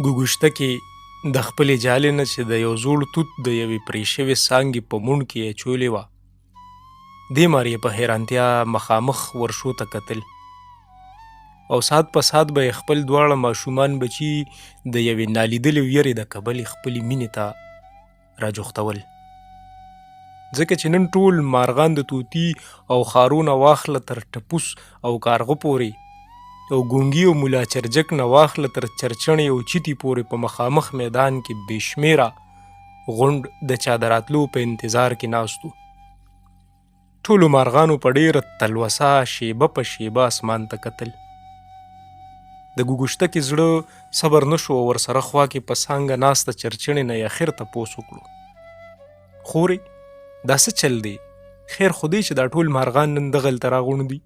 ګوګوشته د خپلې جالې نه چې د یو زوړ توت د یوې پرې شوې څانګې په مونډ کې یې اچولې وه، دې مار یې په حیرانتیا مخامخ ورشو ته کتل او ساعت په ساعت به یې خپل دواړه ماشومان بچي د یوې نالیدلې ویرې د کبلې خپلې مینې ته راجوختول. ځکه چې نن ټول مارغان د طوطي او خارونه واخله تر ټپوس او کارغه پورې او ګونګي او ملا چرجک نه واخله تر چرچڼې او چیتي پورې په مخامخ میدان کې بې شمېره غونډ د چا د راتلو په انتظار کې ناست وو. ټولو مارغانو په ډېره تلوسه شیبه په شیبه اسمان ته کتل. د ګوګوشتکې زړه صبر نه شو او ورسره خوا کې په څانګه ناسته چرچڼې نه یې اخر تپوس وکړو: خورې دا څه چل دی؟ خیر خو دی چې دا ټول مارغان نن دغلته راغونډ دي،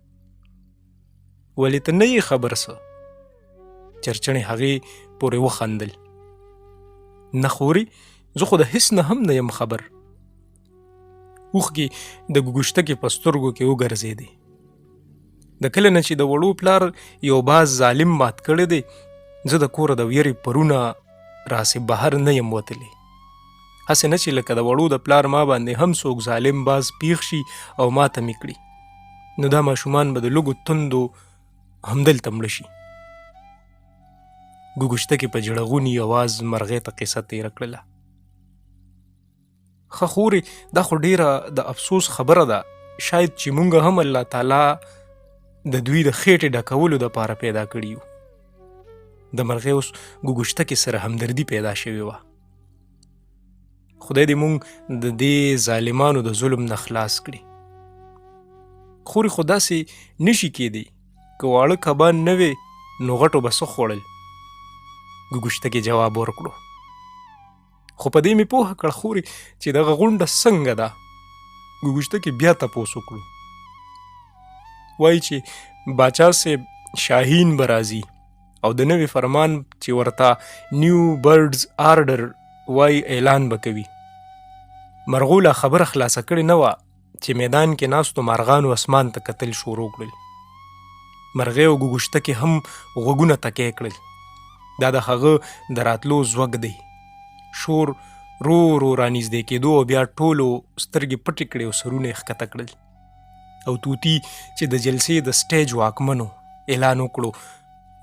ولې ته نه یې خبر څه؟ چرچڼې هغې پورې وخندل: نه خورې، زه خو د هېڅ نه هم نه یم خبر. اوښکې د ګوګوشتکې په سترګو کې وګرځېدې. د کله نه چې د وړو پلار یو باز ظالم مات کړی دی، زه د کوره د ویرې پرونه راسې بهر نه یم وتلی. هسې نه چې لکه د وړو د پلار ما باندې هم څوک ظالم باز پیښ شي او ما ته مې کړي، نو دا ماشومان به د لږو تندو همدلته مړه شي. ګوګوشتکې په جړغوني اواز مرغۍ ته قصه تېره کړله: ښه خورې، دا خو ډېره د افسوس خبره ده، شاید چې مونږ هم الله تعالی د دوی د خېټې ډکولو دپاره پیدا کړي یو. د مرغۍ اوس ګوګوشتکې سره همدردي پیدا شوې وه. خدای دې مونږ د دې ظالمانو د ظلم نه خلاص کړي. خورې خو داسې نشي کېدی، که واړه کبان نه وې نو غټو به څه خوړل؟ ګوګوشتکې جواب ورکړو: خو په دې مې پوهه کړه خورې چې دغه غونډه څنګه ده. ګوګوشتکې بیا تپوس وکړو: وایي چې باچا صاحب شاهین به راځي او د نوي فرمان چې ورته نیو برډز آرډر وایي اعلان به کوي. مرغو لا خبره خلاصه کړې نه وه چې میدان کې ناستو مارغانو اسمان ته کتل شروع کړل. مرغۍ او ګوګوشتکې هم غوږونه تکې کړل. دا د هغه د راتلو زوږ دی. شور رو رو رانږدې کېدو او بیا ټولو سترګې پټې کړې او سرونه یې ښکته کړل. او طوطي چې د جلسې د سټیج واکمنو اعلان وکړو: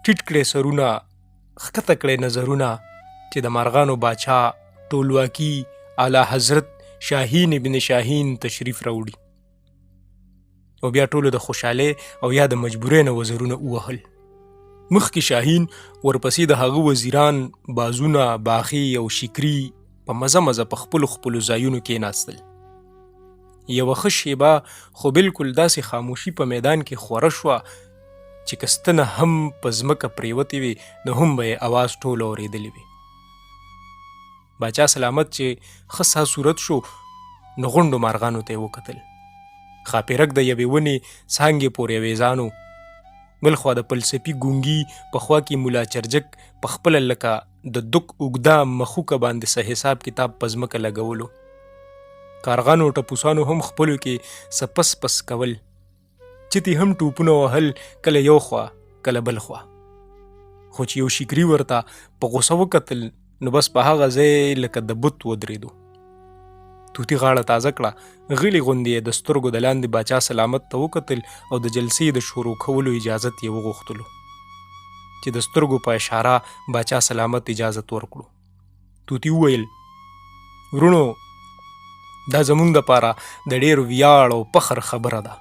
ټیټ کړې سرونه، ښکته کړې نظرونه چې د مارغانو باچا ټولواکي اعلی حضرت شاهین ابن شاهین تشریف راوړي. او بیا ټولو د خوشحالۍ او یا د مجبورۍ نه وزرونه ووهل. مخکې شاهین، ورپسې د هغه وزیران بازونه، باخي او شکري په مزه مزه په خپلو خپلو ځایونو کېناستل. یوه ښه شیبه خو بلکل داسې خاموشي په میدان کې خوره شوه چې که ستنه هم په ځمکه پرېوتې وې نو هم به یې اواز ټولو اورېدلی وي. باچا سلامت چې ښه سا صورت شو نو غونډو مارغانو ته یې وکتل. ښاپیرک د یوې ونې څانګې پورې اویزانو، بل خوا د فلسفي ګونګي په خوا کې ملا چرجک په خپله لکه د دک اوږده مخوکه باندې څه حساب کتاب په ځمکه لګولو. کارغانو او ټپوسانو هم خپلو کې څه پس پس کول. چتې هم ټوپونه وهل، کله یو خوا کله بل خوا. خو چې یو شکري ورته په غوسه وکتل نو بس په هغه ځای لکه د بت ودرېدو. طوطي غاړه تازه کړه، غلي غوندې د سترګو د لاندې باچا سلامت ته وکتل او د جلسې د شروع کولو اجازت یې وغوښتلو چې د سترګو په اشاره باچا سلامت اجازت ورکړو. طوطي وویل: ورونو، دا زمونږ دپاره د ډېر ویاړ او فخر خبره ده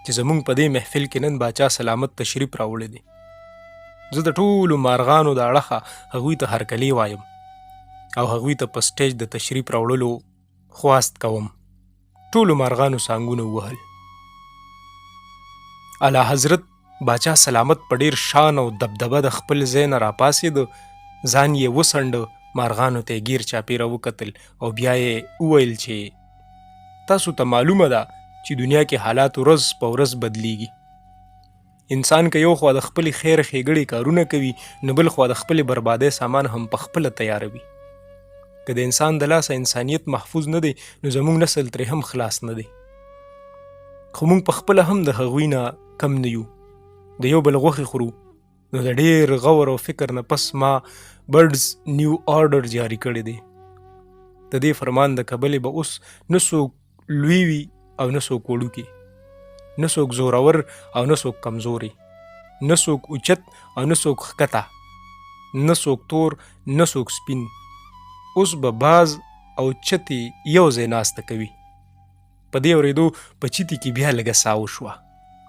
چې زمونږ په دې محفل کې نن باچا سلامت تشریف راوړی دی. زه د ټولو مارغانو د اړخه هغوی ته هرکلی وایم او هغوی ته په سټیج د تشریف راوړلو خواست کوم. ټولو مارغانو سانګونه ووهل. اعلی حضرت باچا سلامت په ډېر شان او دبدبه د خپل ځای نه راپاڅېد، ځان یې وڅنډه، مارغانو ته یې ګیر چاپېره وکتل او بیا یې وویل چې تاسو ته معلومه ده چې دنیا کې حالات ورځ په ورځ بدلیږي. انسان که یو خوا د خپلې خیر ښېګړې کارونه کوي نو بل خوا د خپلې بربادۍ سامان هم په خپله تیاروي. که د انسان د لاسه انسانیت محفوظ نه دی نو زموږ نسل ترې هم خلاص نه دی. خو موږ په خپله هم د هغوی نه کم نه یو. د یو بل غوښې خورو، نو د ډېر غور او فکر نه پس ما برډز نیو آرډر جاری کړی دی. د دې فرمان د کبلې به اوس نه څوک لوی وي او نه څوک وړوکی، نه څوک زورور او نه څوک کمزوري، نه څوک اوچت او نه څوک ښکته، نه څوک تور نه څوک سپین. اوس به باز او چتې یو ځای ناسته کوي. په دې اورېدو په چیتي کې بیا لږه ساه وشوه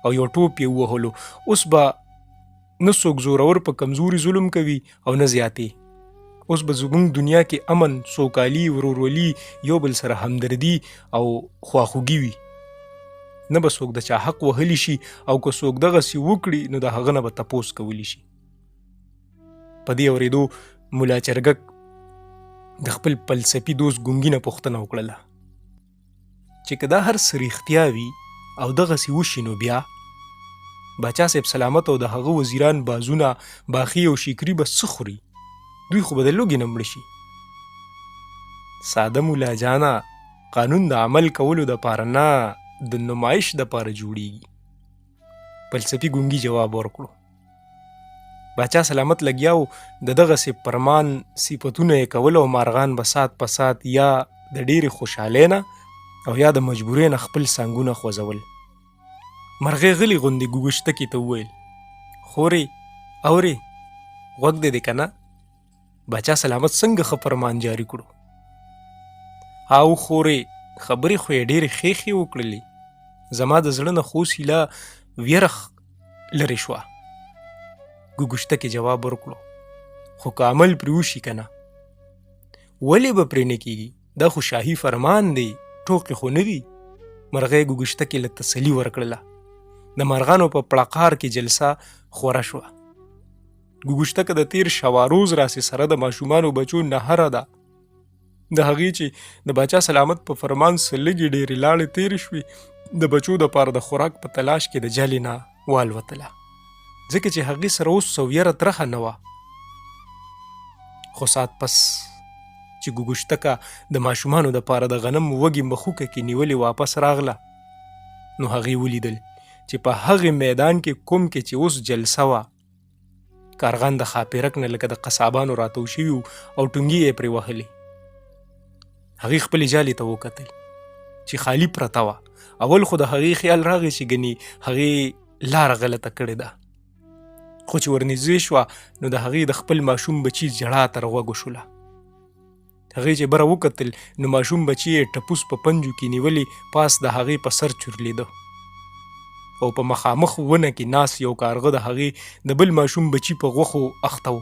او یو ټوپ یې ووهلو. اوس به نه څوک زورور په کمزوري ظلم کوي او نه زیاتې. اوس به زموږ دنیا کې امن، سوکالي، ورورولي، یو بل سره همدردي او خواخوږي وي. نه به څوک د چا حق وهلی شي او که څوک دغسې وکړي نو د هغه نه به تپوس کولی شي. په دې اورېدو ملا چرګک د خپل فلسفي دوست ګونګي نه پوښتنه وکړله چې که دا هر څه رښتیا وي او دغسې وشي نو بیا باچا صاحب سلامت او د هغه وزیران بازونه، باخي او شیکري به څه خوري؟ دوی خو به د لوږې نه مړه شي. ساده ملا جانا، قانون د عمل کولو دپاره نه، د نمایش دپاره جوړیږي. فلسفي ګونګي جواب ورکړو. باچا سلامت لګیا و د دغسې فرمان صفتونه یې کول او مارغان به سات په سات یا د ډېرې خوشحالۍ نه او یا د مجبورۍ نه خپل سانګونه خوځول. مرغۍ غلې غوندې ګوګشتکې ته وویل: خورې اورې غوږ دې دی که نه؟ باچا سلامت څنګه ښه فرمان جاري کړو؟ او خورې خبرې خو یې ډېرې ښې وکړلې. زما د زړه نه خو سیله ویره لرې شوه. ګوګشتکې جواب ورکړو: خو که عمل پرې وشي که نه؟ ولې به پرې نه کېږي؟ دا خو شاهي فرمان دی، ټوکې خو نه وي. مرغۍ ګوګشتکې له تسلي ورکړله. د مارغانو په پړقار کې جلسه خوره شوه. ګوګشتکه د تیر شواروز راسې سره د ماشومانو بچو نهره ده. د هغې چې د باچا سلامت په فرمان څه لږې ډېرې لاړې تېرې شوې، د بچو دپاره د خوراک په تلاش کې د جلې نه والوتله، ځکه چې هغې سره اوس سویره ترخه نه وه. خو ساعت پس چې ګوګشتکه د ماشومانو دپاره د غنم وږې مخوکه کې نیولې واپس راغله، نو هغې ولیدل چې په هغې میدان کې کوم کې چې اوس جلسه وه، کارغان د خاپیرک نه لکه د قصابانو راتاو شوي او ټونګې یې پرې وهلې. هغې خپلې جالې ته وکتل چې خالي پرته وه. اول خو د هغې خیال راغی چې ګنې هغې لاره غلطه کړې ده، خو چې ورنږدې شوه نو د هغې د خپل ماشوم بچي ژړا تر غوږو شوله. هغې چې بره وکتل نو ماشوم بچي یې ټپوس په پنجو کې نیولې پاس د هغې په سر چورلېده او په مخامخ ونه کې ناست یو کارغه د هغې د بل ماشوم بچي په غوښو اخته و.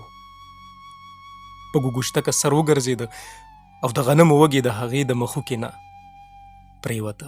په ګوګشتکه سر وګرځېده او د غنمو وږې د هغې د مخوکې نه پرېوته.